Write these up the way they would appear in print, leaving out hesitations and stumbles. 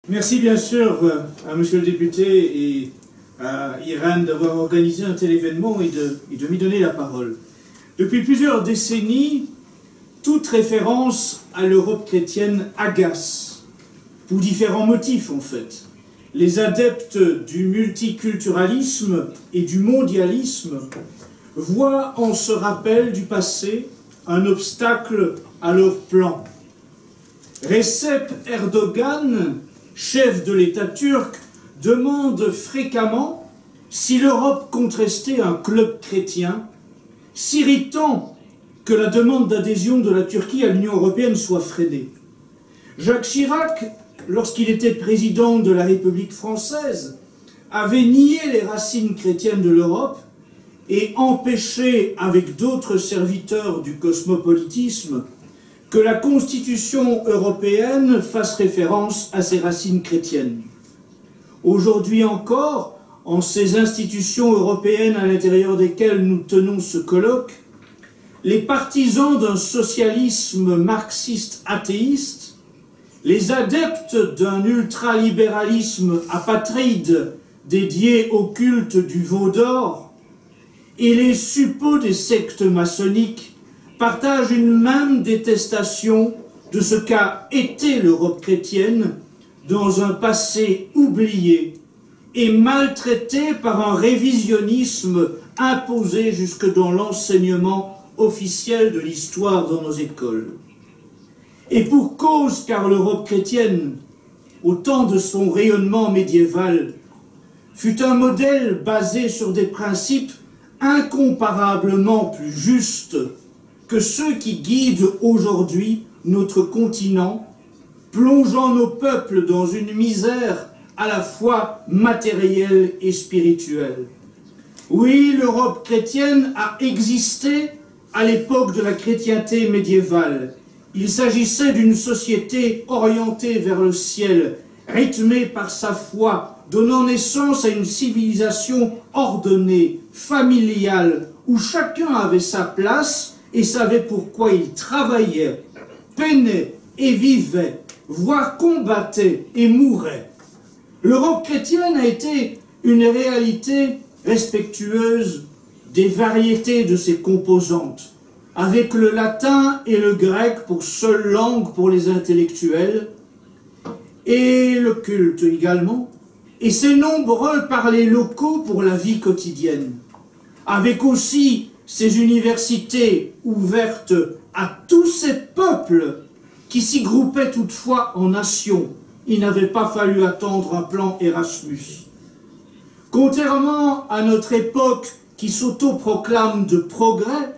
Merci bien sûr à Monsieur le député et à Irène d'avoir organisé un tel événement et de m'y donner la parole. Depuis plusieurs décennies, toute référence à l'Europe chrétienne agace, pour différents motifs en fait. Les adeptes du multiculturalisme et du mondialisme voient en ce rappel du passé un obstacle à leur plan. Recep Erdogan, chef de l'État turc, demande fréquemment si l'Europe compte rester un club chrétien, s'irritant que la demande d'adhésion de la Turquie à l'Union européenne soit freinée. Jacques Chirac, lorsqu'il était président de la République française, avait nié les racines chrétiennes de l'Europe et empêché, avec d'autres serviteurs du cosmopolitisme, que la Constitution européenne fasse référence à ses racines chrétiennes. Aujourd'hui encore, en ces institutions européennes à l'intérieur desquelles nous tenons ce colloque, les partisans d'un socialisme marxiste athéiste, les adeptes d'un ultralibéralisme apatride dédié au culte du veau d'or et les suppôts des sectes maçonniques partagent une même détestation de ce qu'a été l'Europe chrétienne dans un passé oublié et maltraité par un révisionnisme imposé jusque dans l'enseignement officiel de l'histoire dans nos écoles. Et pour cause, car l'Europe chrétienne, au temps de son rayonnement médiéval, fut un modèle basé sur des principes incomparablement plus justes que ceux qui guident aujourd'hui notre continent, plongeant nos peuples dans une misère à la fois matérielle et spirituelle. Oui, l'Europe chrétienne a existé à l'époque de la chrétienté médiévale. Il s'agissait d'une société orientée vers le ciel, rythmée par sa foi, donnant naissance à une civilisation ordonnée, familiale, où chacun avait sa place et savait pourquoi il travaillait, peinait et vivait, voire combattait et mourait. L'Europe chrétienne a été une réalité respectueuse des variétés de ses composantes, avec le latin et le grec pour seule langue pour les intellectuels, et le culte également, et ses nombreux parlers locaux pour la vie quotidienne, avec aussi ces universités ouvertes à tous ces peuples qui s'y groupaient toutefois en nations. Il n'avait pas fallu attendre un plan Erasmus. Contrairement à notre époque qui s'autoproclame de progrès,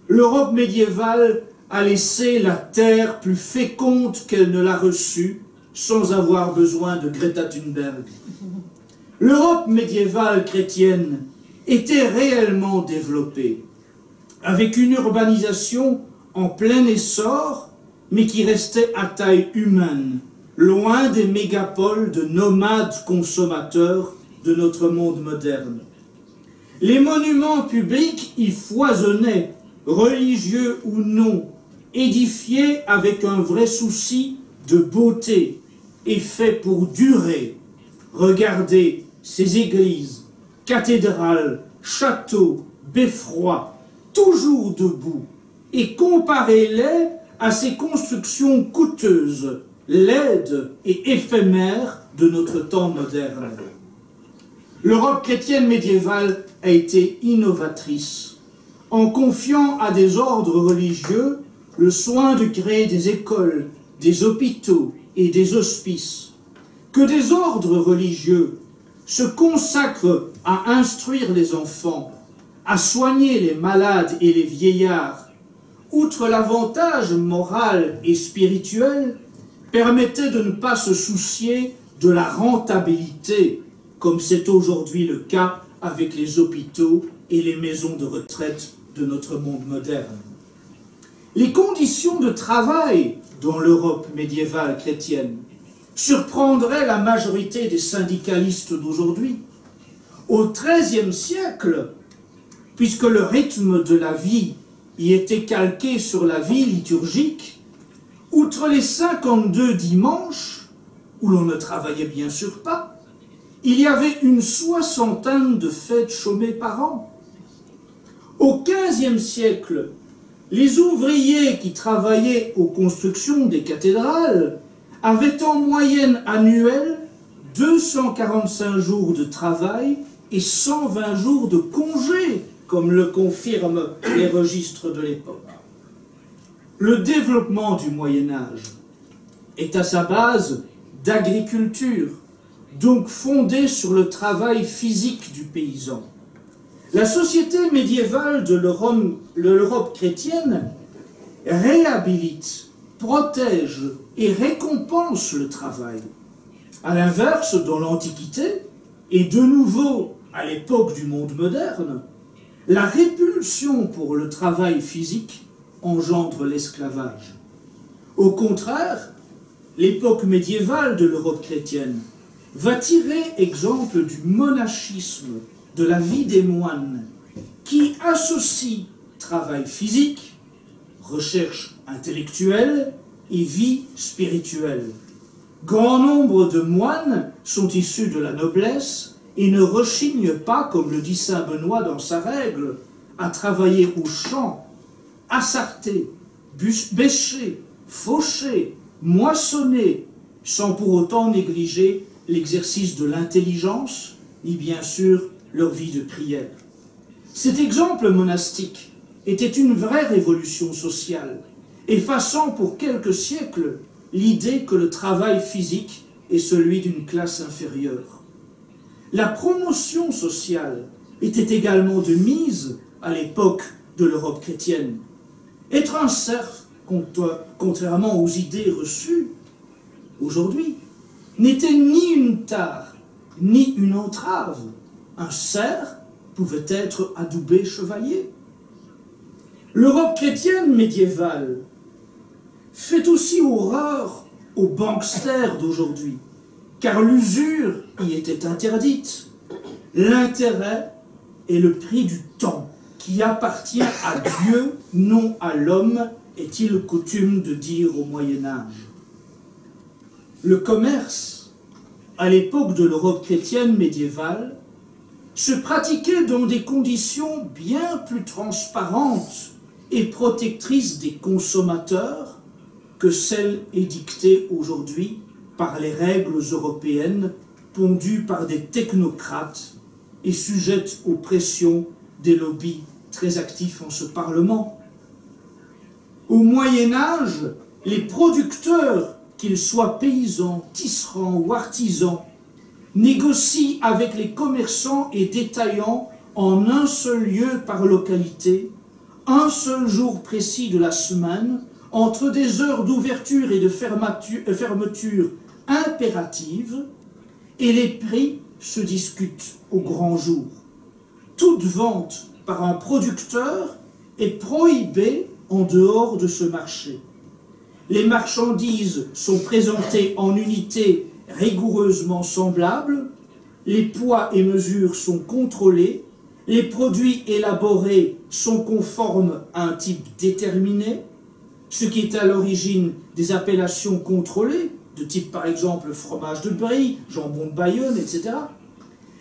l'Europe médiévale a laissé la terre plus féconde qu'elle ne l'a reçue, sans avoir besoin de Greta Thunberg. L'Europe médiévale chrétienne était réellement développée, avec une urbanisation en plein essor, mais qui restait à taille humaine, loin des mégapoles de nomades consommateurs de notre monde moderne. Les monuments publics y foisonnaient, religieux ou non, édifiés avec un vrai souci de beauté et faits pour durer. Regardez ces églises, cathédrales, châteaux, beffrois, toujours debout, et comparez-les à ces constructions coûteuses, laides et éphémères de notre temps moderne. L'Europe chrétienne médiévale a été innovatrice, en confiant à des ordres religieux le soin de créer des écoles, des hôpitaux et des hospices. Que des ordres religieux se consacrent à instruire les enfants, à soigner les malades et les vieillards, outre l'avantage moral et spirituel, permettait de ne pas se soucier de la rentabilité, comme c'est aujourd'hui le cas avec les hôpitaux et les maisons de retraite de notre monde moderne. Les conditions de travail dans l'Europe médiévale chrétienne surprendraient la majorité des syndicalistes d'aujourd'hui. Au XIIIe siècle, puisque le rythme de la vie y était calqué sur la vie liturgique, outre les 52 dimanches, où l'on ne travaillait bien sûr pas. Il y avait une soixantaine de fêtes chômées par an. Au XVe siècle, les ouvriers qui travaillaient aux constructions des cathédrales avaient en moyenne annuelle 245 jours de travail et 120 jours de congé, comme le confirment les registres de l'époque. Le développement du Moyen-Âge est à sa base d'agriculture, donc fondée sur le travail physique du paysan. La société médiévale de l'Europe chrétienne réhabilite, protège et récompense le travail. À l'inverse, dans l'Antiquité, et de nouveau à l'époque du monde moderne, la répulsion pour le travail physique engendre l'esclavage. Au contraire, l'époque médiévale de l'Europe chrétienne va tirer exemple du monachisme, de la vie des moines, qui associe travail physique, recherche intellectuelle et vie spirituelle. Grand nombre de moines sont issus de la noblesse et ne rechignent pas, comme le dit saint Benoît dans sa règle, à travailler au champ, à sarter, bêcher, faucher, moissonner, sans pour autant négliger l'exercice de l'intelligence, ni bien sûr leur vie de prière. Cet exemple monastique était une vraie révolution sociale, effaçant pour quelques siècles l'idée que le travail physique est celui d'une classe inférieure. La promotion sociale était également de mise à l'époque de l'Europe chrétienne. Être un serf, contrairement aux idées reçues aujourd'hui, n'était ni une tare, ni une entrave. Un serf pouvait être adoubé chevalier. L'Europe chrétienne médiévale fait aussi horreur aux banksters d'aujourd'hui, car l'usure y était interdite. L'intérêt est le prix du temps, qui appartient à Dieu, non à l'homme, est-il coutume de dire au Moyen-Âge. Le commerce, à l'époque de l'Europe chrétienne médiévale, se pratiquait dans des conditions bien plus transparentes et protectrices des consommateurs que celles édictées aujourd'hui par les règles européennes pondues par des technocrates et sujettes aux pressions des lobbies très actifs en ce Parlement. Au Moyen-Âge, les producteurs, qu'ils soient paysans, tisserands ou artisans, négocient avec les commerçants et détaillants en un seul lieu par localité, un seul jour précis de la semaine, entre des heures d'ouverture et de fermeture impératives, et les prix se discutent au grand jour. Toute vente par un producteur est prohibée en dehors de ce marché. Les marchandises sont présentées en unités rigoureusement semblables, les poids et mesures sont contrôlés, les produits élaborés sont conformes à un type déterminé, ce qui est à l'origine des appellations contrôlées, de type par exemple fromage de Brie, jambon de Bayonne, etc.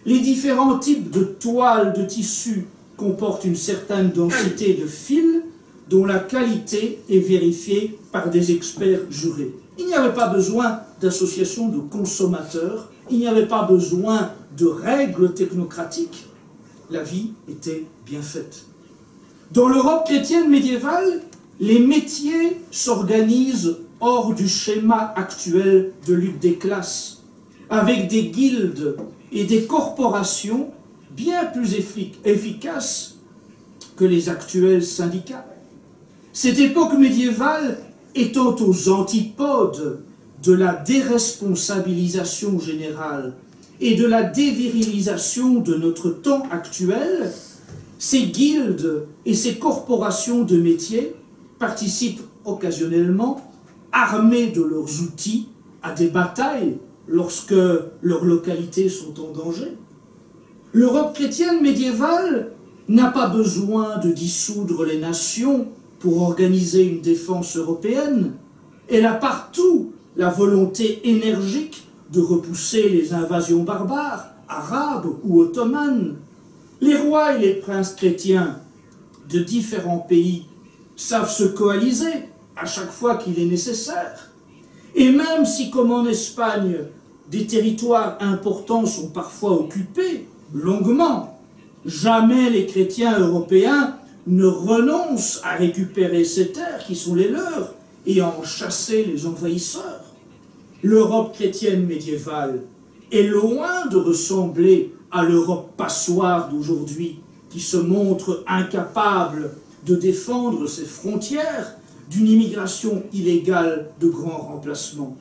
Les différents types de toiles de tissu comportent une certaine densité de fils dont la qualité est vérifiée par des experts jurés. Il n'y avait pas besoin d'associations de consommateurs, il n'y avait pas besoin de règles technocratiques. La vie était bien faite. Dans l'Europe chrétienne médiévale, les métiers s'organisent hors du schéma actuel de lutte des classes, avec des guildes et des corporations bien plus efficaces que les actuels syndicats. Cette époque médiévale étant aux antipodes de la déresponsabilisation générale et de la dévirilisation de notre temps actuel, ces guildes et ces corporations de métiers participent occasionnellement, armés de leurs outils, à des batailles lorsque leurs localités sont en danger. L'Europe chrétienne médiévale n'a pas besoin de dissoudre les nations pour organiser une défense européenne. Elle a partout la volonté énergique de repousser les invasions barbares, arabes ou ottomanes. Les rois et les princes chrétiens de différents pays savent se coaliser à chaque fois qu'il est nécessaire. Et même si, comme en Espagne, des territoires importants sont parfois occupés longuement, jamais les chrétiens européens ne renoncent à récupérer ces terres qui sont les leurs et à en chasser les envahisseurs. L'Europe chrétienne médiévale est loin de ressembler à l'Europe passoire d'aujourd'hui, qui se montre incapable de défendre ses frontières d'une immigration illégale de grand remplacement.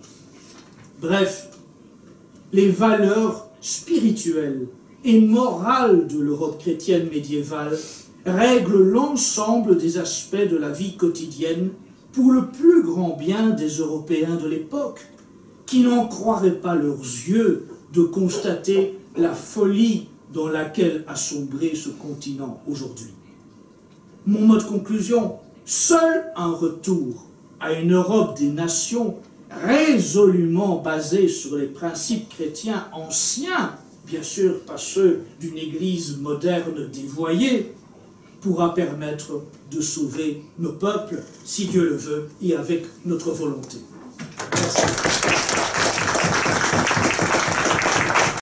Bref, les valeurs spirituelles et morales de l'Europe chrétienne médiévale règlent l'ensemble des aspects de la vie quotidienne pour le plus grand bien des Européens de l'époque, qui n'en croiraient pas leurs yeux de constater la folie dans laquelle a sombré ce continent aujourd'hui. Mon mot de conclusion, seul un retour à une Europe des nations résolument basée sur les principes chrétiens anciens, bien sûr pas ceux d'une Église moderne dévoyée, pourra permettre de sauver nos peuples, si Dieu le veut, et avec notre volonté. Merci.